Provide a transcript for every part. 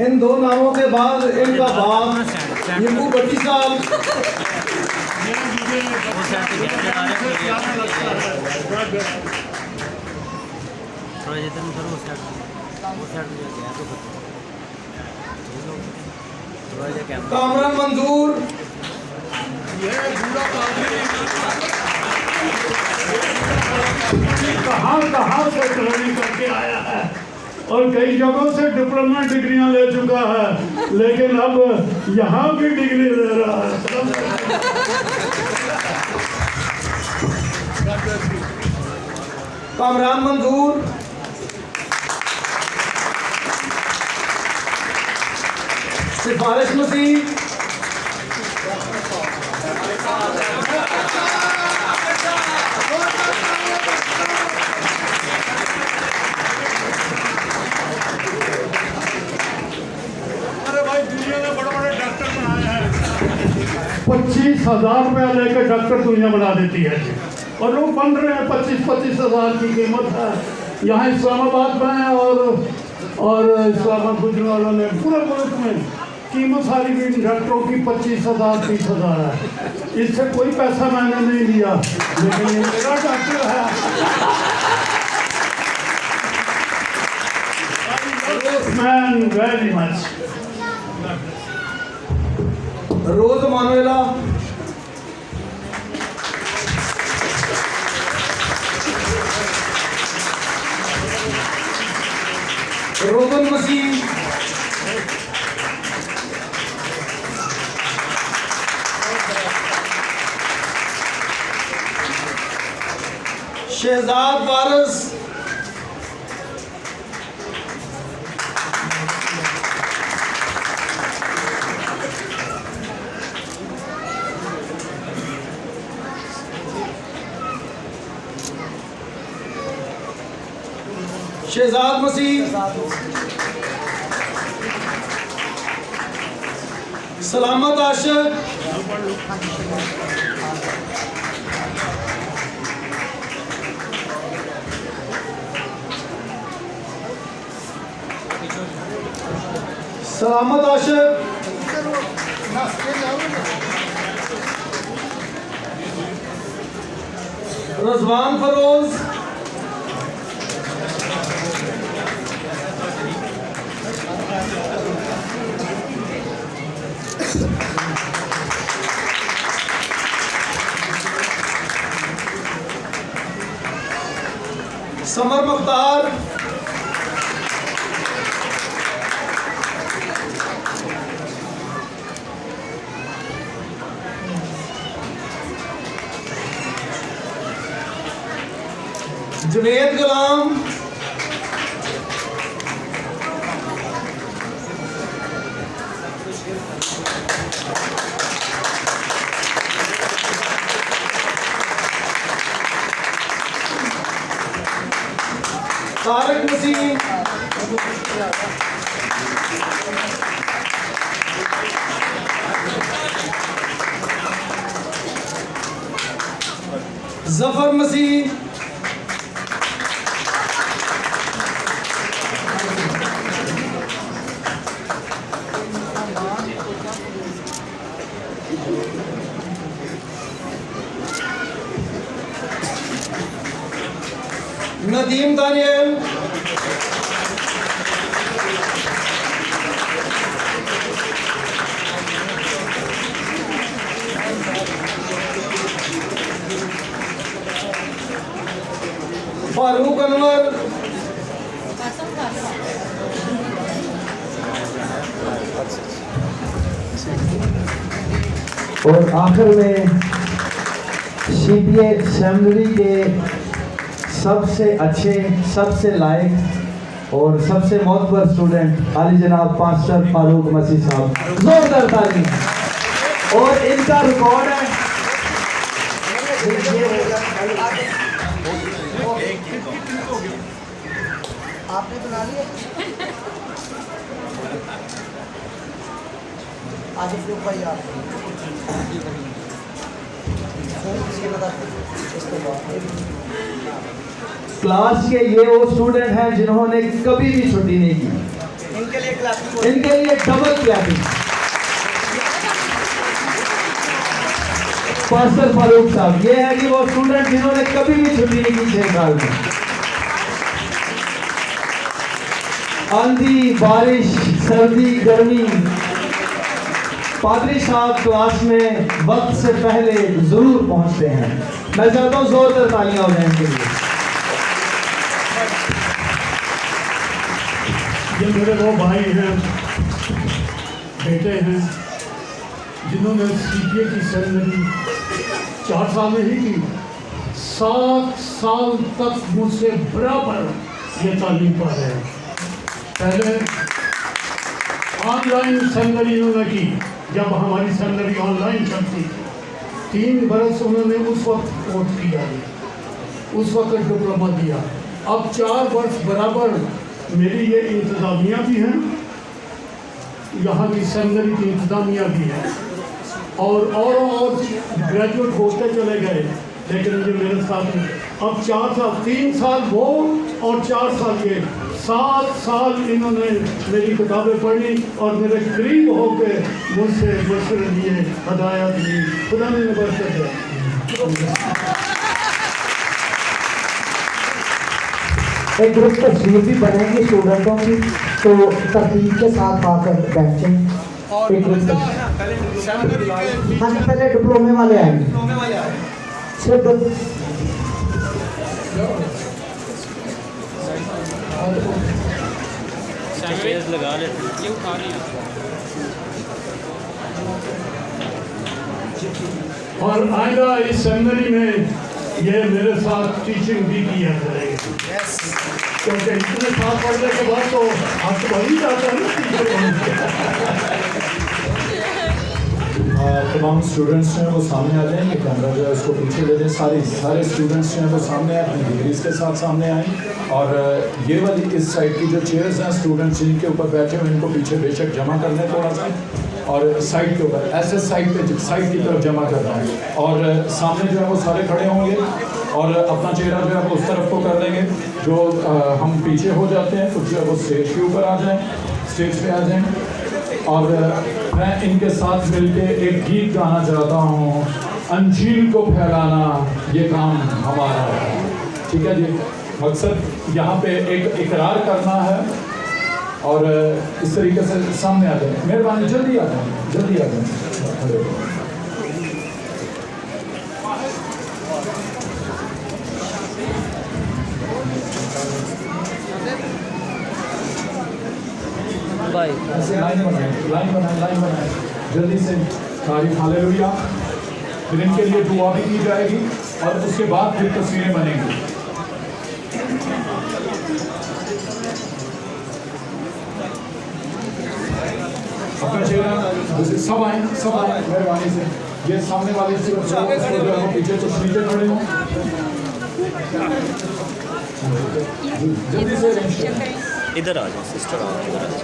इन दो नामों के बाद इनका बाप नींबू भट्टी साहब कामरान मंजूर कहाँ से ट्रेनिंग करके आया है और कई जगहों से डिप्लोमा डिग्रियां ले चुका है, लेकिन अब यहाँ भी डिग्री ले रहा है। कामरान मंजूर सिफारिश मसीह दुनिया में बड़े-बड़े डॉक्टर बनाए हैं, 25,000 रुपया लेकर डॉक्टर दुनिया बना देती है और लोग बन रहे हैं। 25,000 की कीमत है यहाँ इस्लामाबाद में और इस्लामाबाद गुजरात में पूरे मुल्क में कीमत सारी भी डॉक्टरों की 25,000 30,000 है। इससे कोई पैसा मैंने नहीं लिया, लेकिन ये मेरा डॉक्टर है। Man very much. Rose Manuela Robin Masih Shahzad Waris Shahzad Masih Salamat Ashiq Salamat Ashiq Rizwan Feroz Samar Mukhtar Junaid Ghulam Tariq Masih Zafar Masih Nadeem Daniyal Farooq Anwar और आखिर में सीपीए असेंबली के सबसे अच्छे, सबसे लायक और सबसे मोतबर स्टूडेंट आली जनाब पास्टर फारूक मसीह साहब, जोरदार ताली। और इनका रिकॉर्ड है आपने बना लिया आज भाई आप क्लास के ये वो स्टूडेंट हैं जिन्होंने कभी भी छुट्टी नहीं की। इनके लिए इनके लिए डबल क्लैपिंग। पास्टर फारूक साहब, ये है कि वो स्टूडेंट जिन्होंने कभी भी छुट्टी नहीं की 6 साल में। आंधी, बारिश, सर्दी, गर्मी, पादरी साहब क्लास में वक्त से पहले जरूर पहुंचते हैं। मैं चाहता हूं जोरदार तालियां हो जाएं इनके लिए। ये मेरे वो भाई हैं, बेटे हैं, जिन्होंने CPA की सेरेमनी 4 साल में ही की। 7 साल तक मुझसे बराबर ये तालीम पा रहे हैं। पहले ऑनलाइन सेमिनरी इन्होंने की, जब हमारी सेमिनरी ऑनलाइन चलती थी। 3 बरस उन्होंने उस वक्त कोर्स किया, उस वक्त डिप्लोमा दिया। अब 4 वर्ष बराबर मेरी ये इंतज़ामिया भी हैं, यहाँ की सेमिनरी की इंतज़ामिया भी है, और ग्रेजुएट होते चले गए, लेकिन ये मेरे साथ हैं। अब 4 साल, 3 साल वो और 4 साल ये, 7 साल इन्होंने मेरी किताबें पढ़ी और मेरे करीब होकर मुझसे मशवरे लिए, हदायत ली। खुदा ने बरकत दिया। एक ग्रुप तस्वीर भी बनेगी स्टूडेंटों की, तो तरतीब के साथ आकर बैठें। एक ग्रुप हाँ जी, पहले डिप्लोमे वाले आएंगे। सिर्फ लगा लेते ये उठा रही है। और आइंदा इस सेमिनरी में ये मेरे साथ टीचिंग भी किया करेंगे, क्योंकि इतने साल पढ़ने के बाद तो आप तो वही जाता है ना टीचर बनने। तमाम स्टूडेंट्स जो हैं वो सामने आ जाएंगे, कैमरा जो है उसको पीछे ले दें। सारे स्टूडेंट्स जो हैं वो सामने आए, अपनी डिग्रीज के साथ सामने आएँ। और ये वाली इस साइड की जो चेयर्स हैं, स्टूडेंट्स जिनके ऊपर बैठे हुए इनको पीछे बेशक जमा करना है थोड़ा सा, और साइड के ऊपर ऐसे साइड की तरफ जमा करना है। और सामने जो है वो सारे खड़े होंगे और अपना चेहरा जो है वो उस तरफ को कर लेंगे। जो हम पीछे हो जाते हैं कुछ जो है वो स्टेज के ऊपर आ जाएँ, स्टेज पे आ जाएँ। और मैं इनके साथ मिलके एक गीत गाना चाहता हूँ, अंजील को फैलाना ये काम हमारा है। ठीक है जी, मकसद यहाँ पे एक इकरार करना है। और इस तरीके से सामने आ जाए, मेहरबानी जल्दी आ जाए, जल्दी आ जाए। लाइन बनाए जल्दी से। तारीफ हालेलुया। फिर इनके लिए दुआ भी की जाएगी और उसके बाद फिर तस्वीरें बनेंगी। अपना चेहरा सब आए मेहरबानी से। ये सामने वाले से पीछे तो नीचे खड़े हों, जल्दी से इधर आ जाओ सिस्टर, इधर आ जाओ।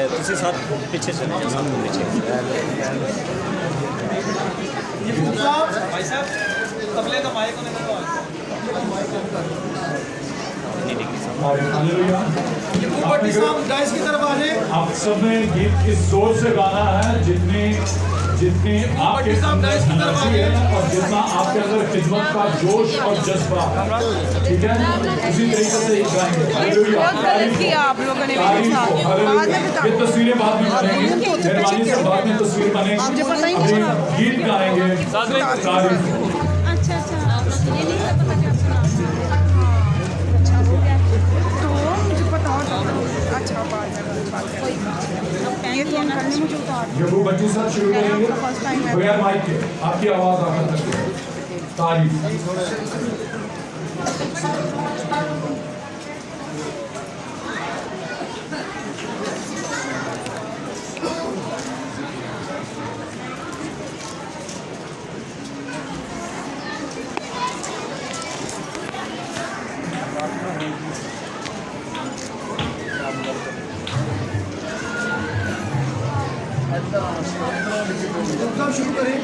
तुसी साथ पीछे चले जाओ, सामने पीछे। भाई साहब तबले का माइक होने का आप सब ने गीत इस जोर से गाना है जितनी आपके अंदर एनर्जी है और जितना आपके अंदर खिदमत का जोश और जज्बा, ठीक है, उसी तरीके से गाएंगे। आप लोगों ने ये तस्वीरें बाद में बनेंगी, मेहरबानी से बाद में तस्वीर बनेगी, गीत गाएंगे। जब वो बच्चों साथ शुरू करेंगे बगैर माइक के, आपकी आवाज़ आकर तक तारीफ। शुरू करें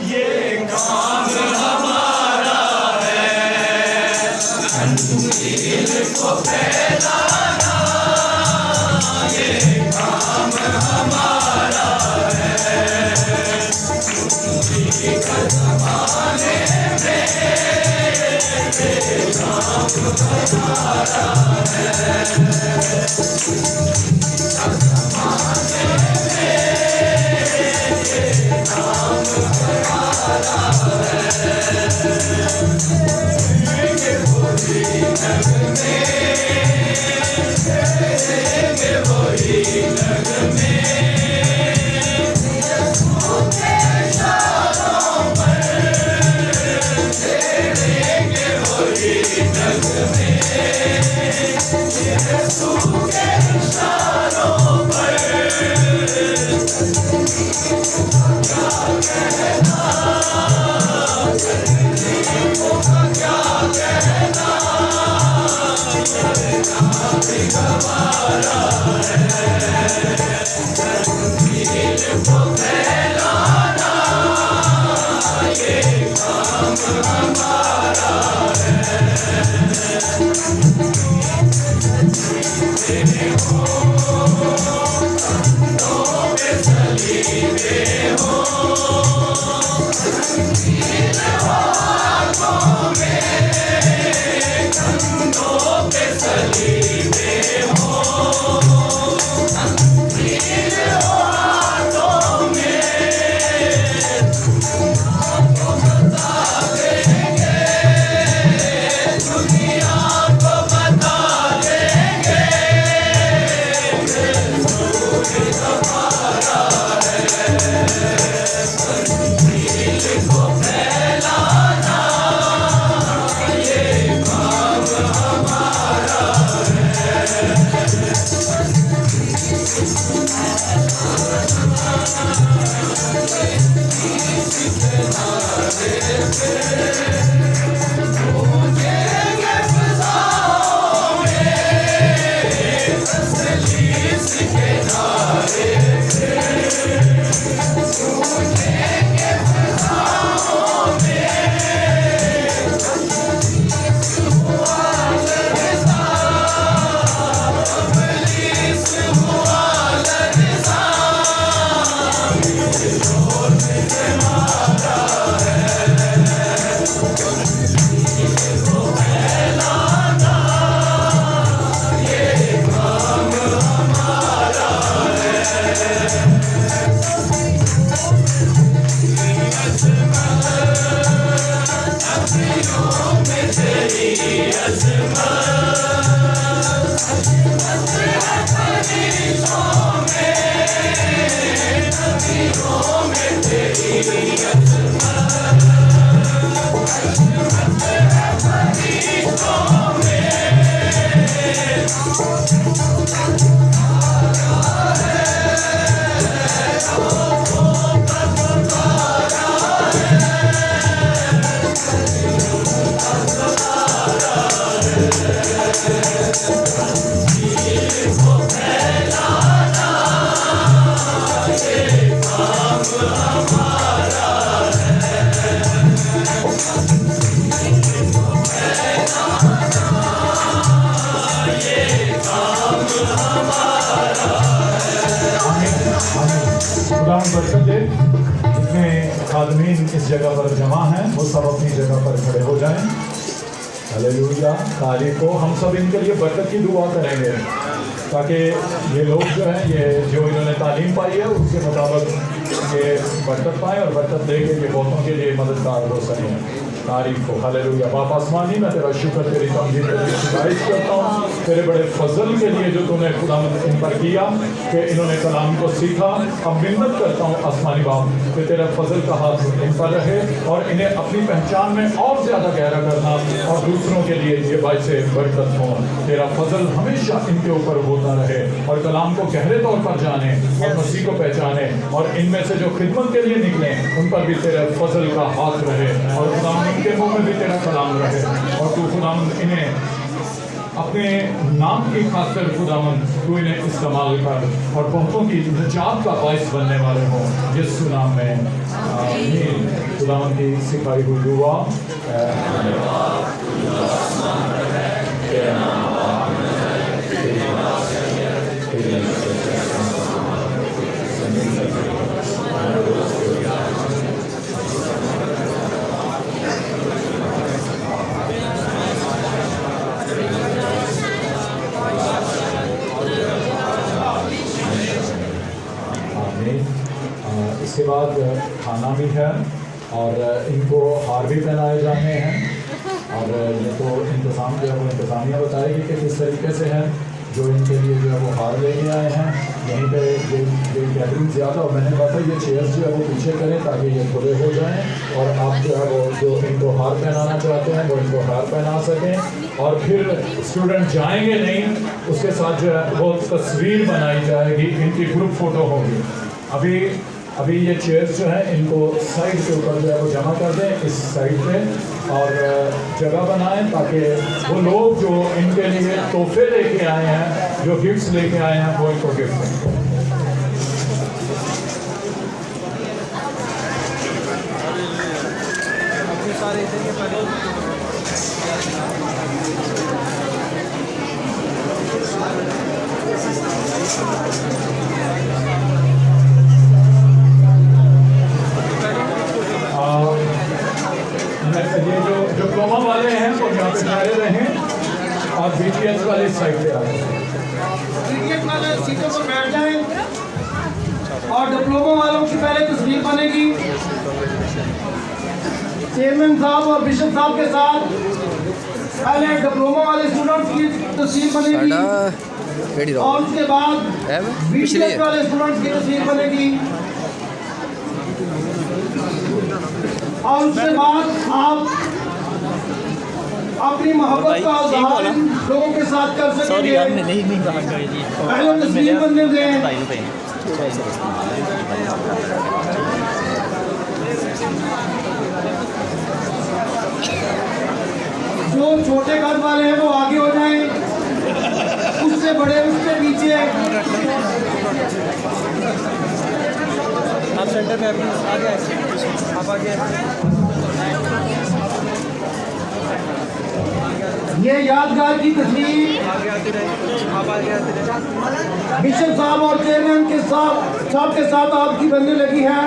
ये काम हमारा है। बरकत दे। जितने आदमीन इस जगह पर जमा हैं वो सब अपनी जगह पर खड़े हो जाएं। हालेलुया। तारीख को हम सब इनके लिए बरकत की दुआ करेंगे ताकि ये लोग जो हैं ये जो इन्होंने तालीम पाई है उसके मुताबिक ये बरकत पाएँ और बरकत दे के ये बहुतों के लिए मददगार हो सकें। तारीफ को हालेलुया। बाप आसमानी मैं तेरा शुक्र तेरी तमजीद तेरी सिफारिश करता हूँ तेरे बड़े फजल के लिए जो तूने खुदा इन पर किया कि इन्होंने कलाम को सीखा। अब मिन्नत करता हूँ आसमानी बाप कि तेरा फजल का हाथ इन पर रहे और इन्हें अपनी पहचान में और ज़्यादा गहरा करना और दूसरों के लिए ये बात से बरकत हो। तेरा फजल हमेशा इनके ऊपर होता रहे और कलाम को गहरे तौर पर जाने और मसीह को पहचाने और इनमें से जो खिदमत के लिए निकले उन पर भी तेरा फजल का हाथ रहे और खुदा के मुंह में भी तेरा कलाम रहे और तू खुदावंद इन्हें अपने नाम की खातिर खुदावंद तू इन्हें इस्तेमाल कर और बहुतों की निजात का बाइस बनने वाले हों यीशु नाम में आमीन। खुदावंद की सिखाई हुई दुआ खाना भी है और इनको हार भी पहनाए जाने हैं। और ये तो इंतज़ाम जो है वो इंतज़ामिया बताएगी कि किस तरीके से है। जो इनके लिए जो है वो हार लेके आए हैं। यहीं पे ये गैदरिंग ज़्यादा और मैंने कहा था ये चेयर्स जो है वो पीछे करें ताकि ये खुले हो जाएं और आप जो है वो जो इनको हार पहनाना चाहते हैं वो इनको हार पहना सकें। और फिर स्टूडेंट जाएंगे नहीं, उसके साथ जो है वो तस्वीर बनाई जाएगी, इनकी ग्रुप फ़ोटो होगी। अभी ये चेयर्स जो है इनको साइड के ऊपर जो है वो जमा कर दें इस साइड पे और जगह बनाएं ताकि वो लोग जो इनके लिए तोहफे लेके आए हैं, जो गिफ्ट्स लेके आए हैं, वो इनको गिफ्ट दें। ये जो डिप्लोमा वाले हैं वो यहाँ पे खड़े रहें और BTS वाले साइड पे आ जाए। BTS वाले सीटों पर बैठ जाएं और डिप्लोमा वालों की पहले तस्वीर बनेगी चेयरमैन साहब और बिशप साहब के साथ। पहले डिप्लोमा वाले स्टूडेंट्स की तस्वीर बनेगी और उसके बाद BTS वाले स्टूडेंट्स की तस्वीर बनेगी और उसके बाद आप अपनी मोहब्बत का इज़हार लोगों के साथ कर सकेंगे। पहले तस्वीर बनने दें। जो छोटे कद वाले हैं वो आगे हो जाएं, उससे बड़े उसके पीछे। आप सेंटर में अभी आगे आप आगे। ये यादगार की तस्वीर बिशप साहब और चेयरमैन के साथ आपकी बनने लगी है।